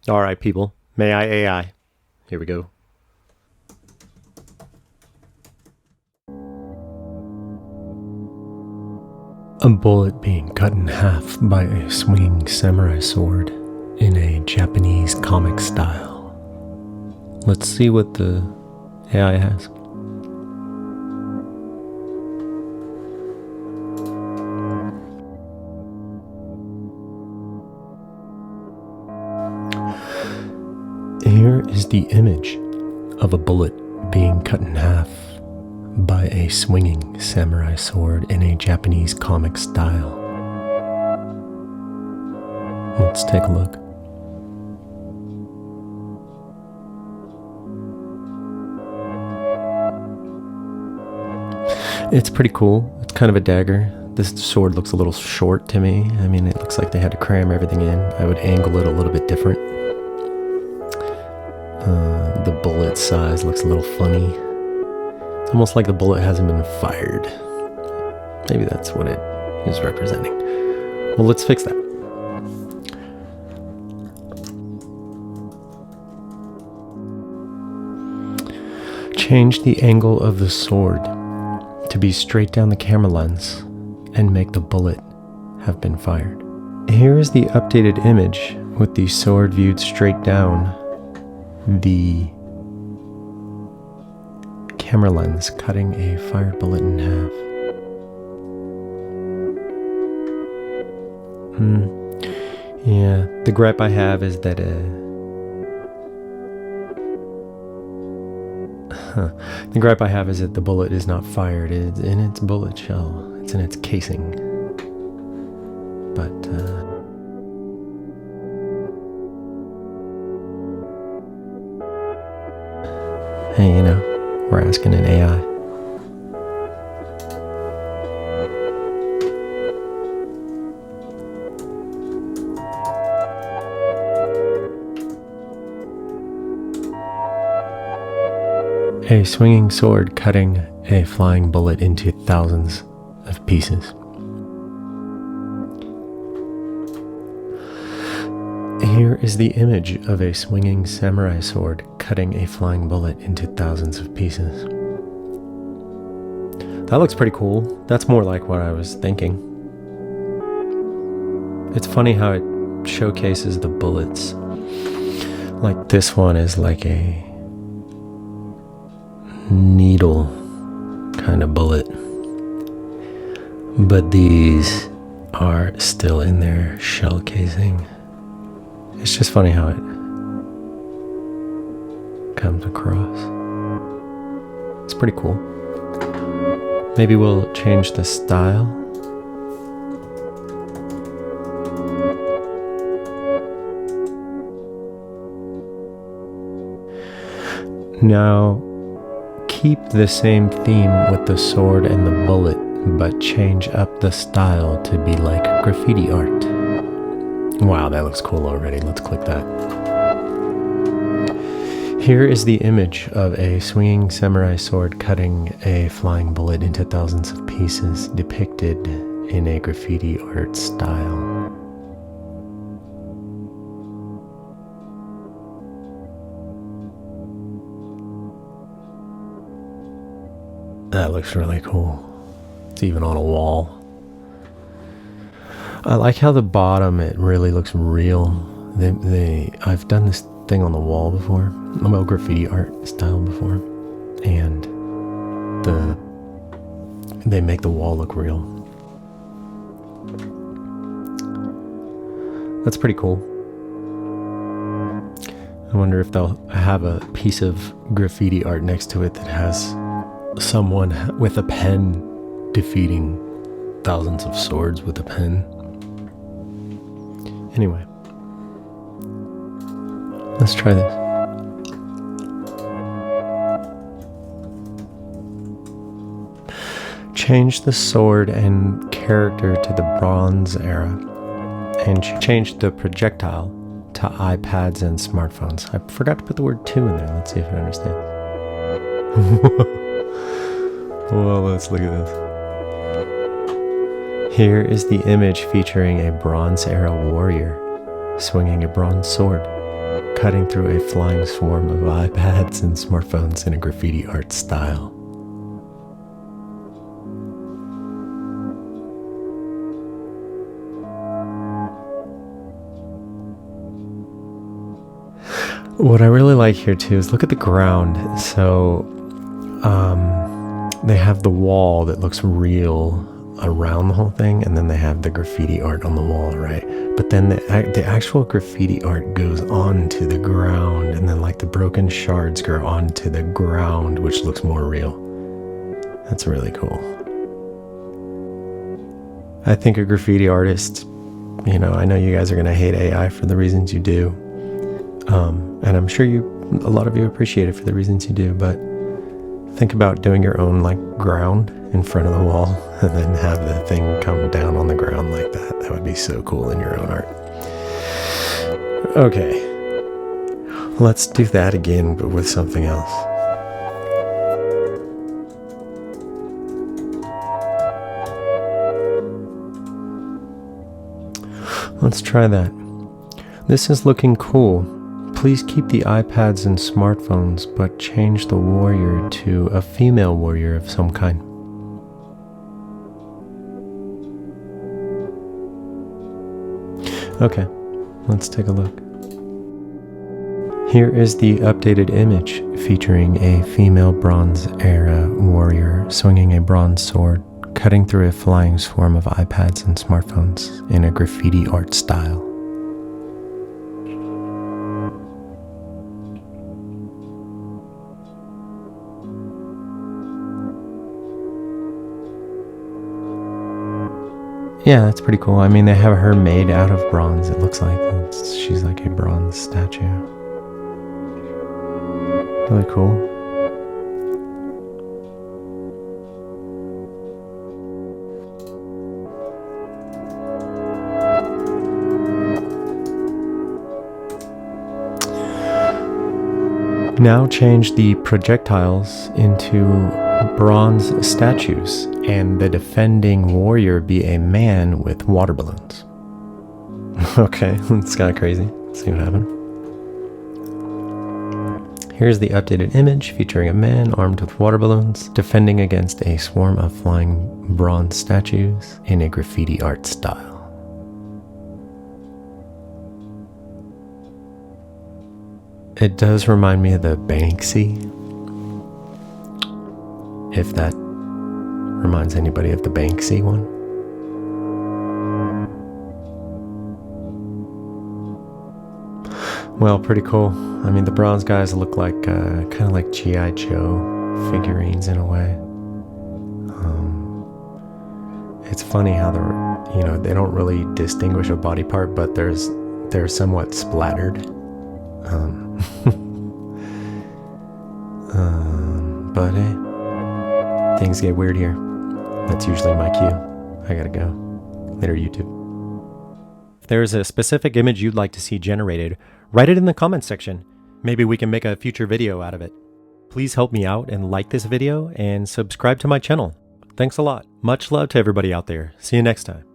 All right, people. May I AI? Here we go. A bullet being cut in half by a swinging samurai sword in a Japanese comic style. Let's see what the AI has. Here is the image of a bullet being cut in half by a swinging samurai sword in a Japanese comic style. Let's take a look. It's pretty cool. It's kind of a dagger. This sword looks a little short to me. I mean, it looks like they had to cram everything in. I would angle it a little bit different. The bullet size looks a little funny. It's almost like the bullet hasn't been fired. Maybe that's what it is representing. Well, let's fix that. Change the angle of the sword to be straight down the camera lens and make the bullet have been fired. Here is the updated image with the sword viewed straight down the camera lens, cutting a fired bullet in half. Yeah, the gripe I have is that the bullet is not fired. It's in its bullet shell. It's in its casing. But hey, you know, we're asking an AI. A swinging sword cutting a flying bullet into thousands of pieces. Here is the image of a swinging samurai sword cutting a flying bullet into thousands of pieces. That looks pretty cool. That's more like what I was thinking. It's funny how it showcases the bullets. Like this one is like a needle kind of bullet, but these are still in their shell casing. It's just funny how it comes across. It's pretty cool. Maybe we'll change the style. Now keep the same theme with the sword and the bullet, but change up the style to be like graffiti art. Wow, that looks cool already. Let's click that. Here is the image of a swinging samurai sword cutting a flying bullet into thousands of pieces, depicted in a graffiti art style. That looks really cool. It's even on a wall. I like how the bottom, it really looks real. I've done this thing on the wall before, well, graffiti art style before, and they make the wall look real. That's pretty cool. I wonder if they'll have a piece of graffiti art next to it that has someone with a pen defeating thousands of swords with a pen. Anyway, let's try this. Change the sword and character to the Bronze Era, and change the projectile to iPads and smartphones. I forgot to put the word 2 in there. Let's see if it understands. Well, let's look at this. Here is the image featuring a Bronze Era warrior swinging a bronze sword. cutting through a flying swarm of iPads and smartphones in a graffiti art style. What I really like here too is look at the ground. So they have the wall that looks real around the whole thing, and then they have the graffiti art on the wall, right? But then the actual graffiti art goes onto the ground, and then like the broken shards go onto the ground, which looks more real. That's really cool. I think a graffiti artist, I know you guys are going to hate AI for the reasons you do. And I'm sure a lot of you appreciate it for the reasons you do, but think about doing your own like ground in front of the wall and then have the thing come down on the ground like that. That would be so cool in your own art. Okay, let's do that again, but with something else. Let's try that. This is looking cool. Please keep the iPads and smartphones, but change the warrior to a female warrior of some kind. Okay, let's take a look. Here is the updated image featuring a female Bronze Era warrior swinging a bronze sword, cutting through a flying swarm of iPads and smartphones in a graffiti art style. Yeah, that's pretty cool. I mean, they have her made out of bronze, it looks like. She's like a bronze statue. Really cool. Now change the projectiles into bronze statues, and the defending warrior be a man with water balloons. Okay, it's kind of crazy. Let's see what happened. Here's the updated image featuring a man armed with water balloons defending against a swarm of flying bronze statues in a graffiti art style. It does remind me of the Banksy, if that reminds anybody of the Banksy one. Well, pretty cool. I mean, the bronze guys look like kind of like G.I. Joe figurines in a way. It's funny how they don't really distinguish a body part, but they're somewhat splattered. But hey, things get weird here. That's usually my cue. I gotta go. Later, YouTube. If there's a specific image you'd like to see generated, write it in the comments section. Maybe we can make a future video out of it. Please help me out and like this video and subscribe to my channel. Thanks a lot. Much love to everybody out there. See you next time.